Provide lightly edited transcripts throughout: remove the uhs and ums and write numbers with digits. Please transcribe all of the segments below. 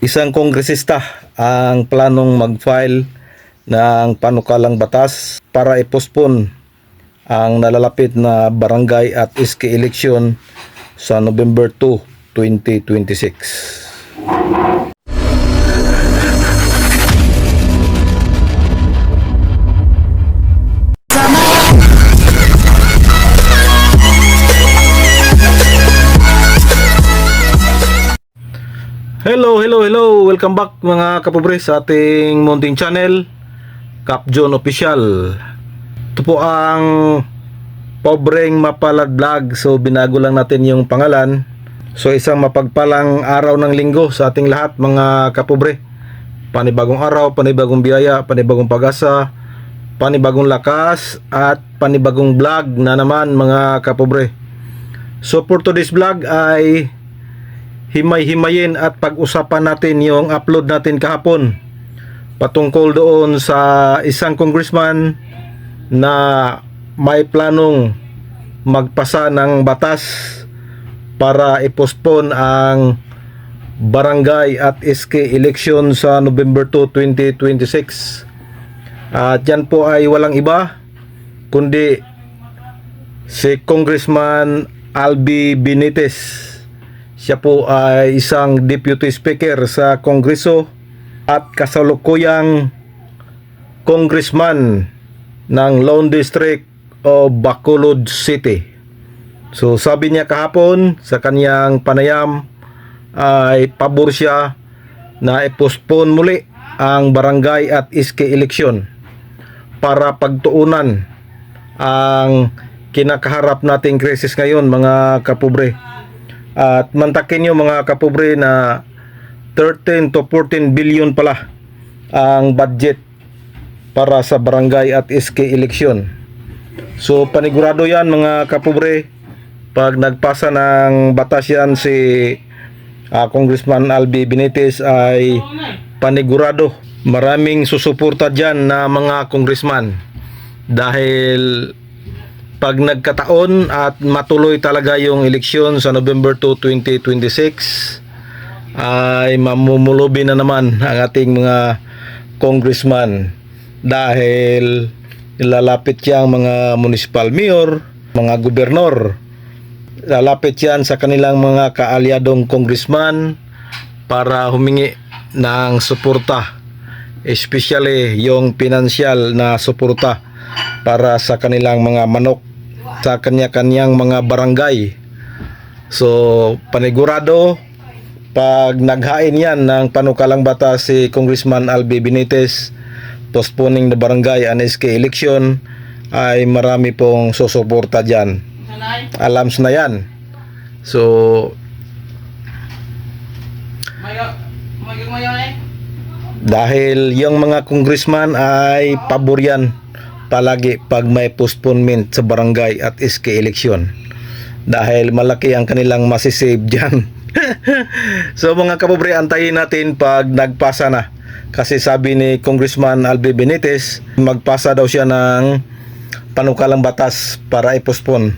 Isang kongresista ang planong mag-file ng panukalang batas para i-postpone ang nalalapit na barangay at SK election sa November 2, 2026. Hello. Welcome back mga kapobre sa ating munting channel, Cap John Official. Ito po ang Pobreng Mapalad Vlog. So binago lang natin yung pangalan. So isang mapagpalang araw ng linggo sa ating lahat mga kapobre. Panibagong araw, panibagong biyaya, panibagong pag-asa, panibagong lakas at panibagong vlog na naman mga kapobre. So for today's vlog ay himay-himayin at pag-usapan natin yung upload natin kahapon patungkol doon sa isang congressman na may planong magpasa ng batas para i-postpone ang barangay at SK election sa November 2, 2026. At yan po ay walang iba kundi si Congressman Albi Benitez. Siya po ay isang deputy speaker sa Kongreso at kasalukuyang congressman ng Lone District o Bacolod City. So sabi niya kahapon sa kanyang panayam ay pabor siya na i-postpone muli ang barangay at SK election para pagtuunan ang kinakaharap nating krisis ngayon mga kapobre. At mantakin nyo mga kapobre na 13 to 14 billion pala ang budget para sa barangay at SK election. So panigurado yan mga kapobre, pag nagpasa ng batas yan si Congressman Albi Benitez ay panigurado maraming susuporta dyan na mga congressman, dahil pag nagkataon at matuloy talaga yung eleksyon sa November 2, 2026 ay mamumulubi na naman ang ating mga congressman, dahil ilalapit yang mga municipal mayor, mga gobernador, lalapit yan sa kanilang mga kaalyadong congressman para humingi ng suporta, especially yung pinansyal na suporta para sa kanilang mga manok sa kanya-kanyang mga barangay. So panigurado pag naghain yan ng panukalang batas si Congressman Albi Benitez postponing the barangay and SK election ay marami pong susuporta dyan. Alams na yan. So dahil yung mga congressman ay pabor yan palagi pag may postponement sa barangay at SK election, dahil malaki ang kanilang masisave dyan. So mga kapobre, antayin natin pag nagpasa na, kasi sabi ni Congressman Albi Benitez magpasa daw siya ng panukalang batas para i-postpone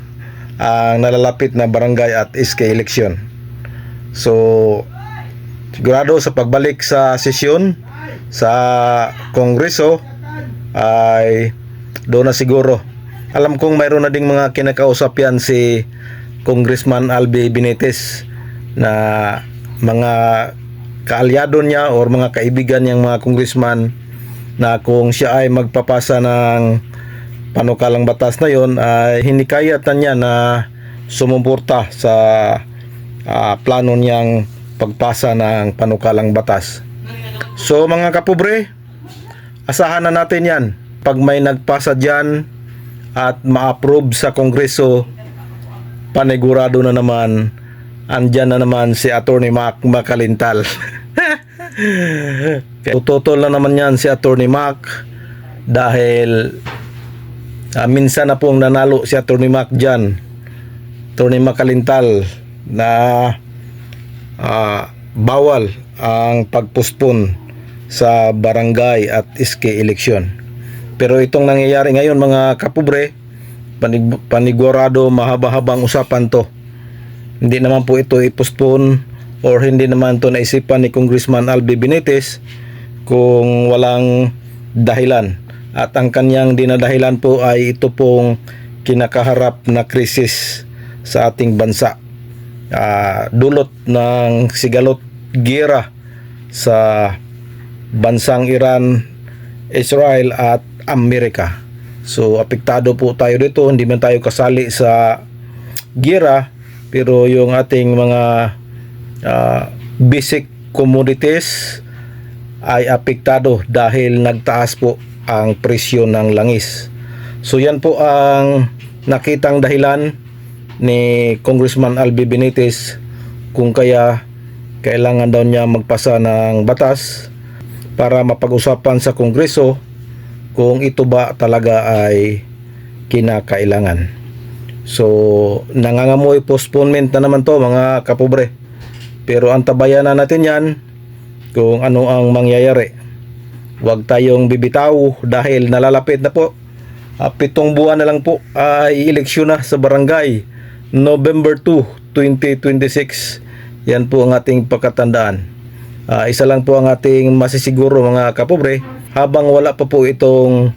ang nalalapit na barangay at SK election. So sigurado sa pagbalik sa sesyon sa Kongreso ay doon na siguro. Alam kong mayroon na ding mga kinakausap yan si Congressman Albi Benitez na mga kaalyado niya o mga kaibigan niyang mga congressman, na kung siya ay magpapasa ng panukalang batas na yon ay hinikayatan niya na sumuporta sa plano niyang pagpasa ng panukalang batas. So mga kapobre, asahan na natin yan. Pag may nagpasa dyan at ma-approve sa Kongreso, panigurado na naman, andyan na naman si Attorney Mac Makalintal. Tututol na naman yan si Attorney Mac, dahil minsan na pong nanalo si Attorney Mac dyan, Attorney Makalintal, na bawal ang pagpospon sa barangay at SK election. Pero itong nangyayari ngayon mga kapobre, panigurado mahaba-habang usapan to. Hindi naman po ito i-postpone or hindi naman to naisipan ni Congressman Albi Benitez kung walang dahilan. At ang kanyang dinadahilan po ay ito pong kinakaharap na krisis sa ating bansa. Dulot ng sigalot giyera sa bansang Iran, Israel at Amerika. So apektado po tayo dito, hindi man tayo kasali sa giyera, pero yung ating mga basic commodities ay apektado dahil nagtaas po ang presyo ng langis. So yan po ang nakitang dahilan ni Congressman Albi Benitez kung kaya kailangan daw niya magpasa ng batas para mapag-usapan sa Kongreso kung ito ba talaga ay kinakailangan. So nangangamoy postponement na naman to mga kapobre, pero antabayan na natin yan kung ano ang mangyayari. Huwag tayong bibitaw dahil nalalapit na po. 7 buwan na lang po ay eleksyon na sa barangay. November 2, 2026. Yan po ang ating pagkatandaan. Isa lang po ang ating masisiguro mga kapobre, habang wala pa po itong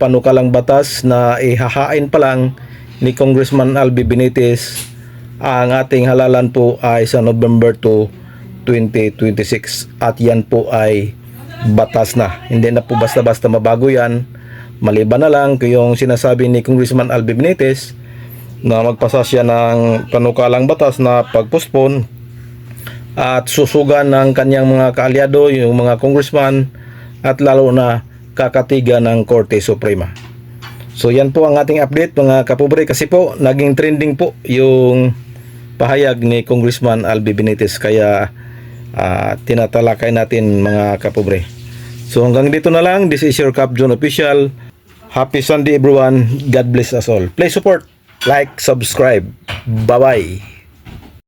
panukalang batas na ihahain pa lang ni Congressman Albi Benitez, ang ating halalan po ay sa November 2, 2026. At yan po ay batas na. Hindi na po basta-basta mabago yan. Maliban na lang kung yung sinasabi ni Congressman Albi Benitez na magpasa siya ng panukalang batas na pag-postpone at susugan ng kanyang mga kaalyado, yung mga congressman, at lalo na kakatiga ng Korte Suprema. So yan po ang ating update mga kapobre, kasi po naging trending po yung pahayag ni Congressman Albi Benitez, kaya tinatalakay natin mga kapobre. So hanggang dito na lang. This is your Cap John Official. Happy Sunday everyone. God bless us all. Please support, like, subscribe. Bye bye.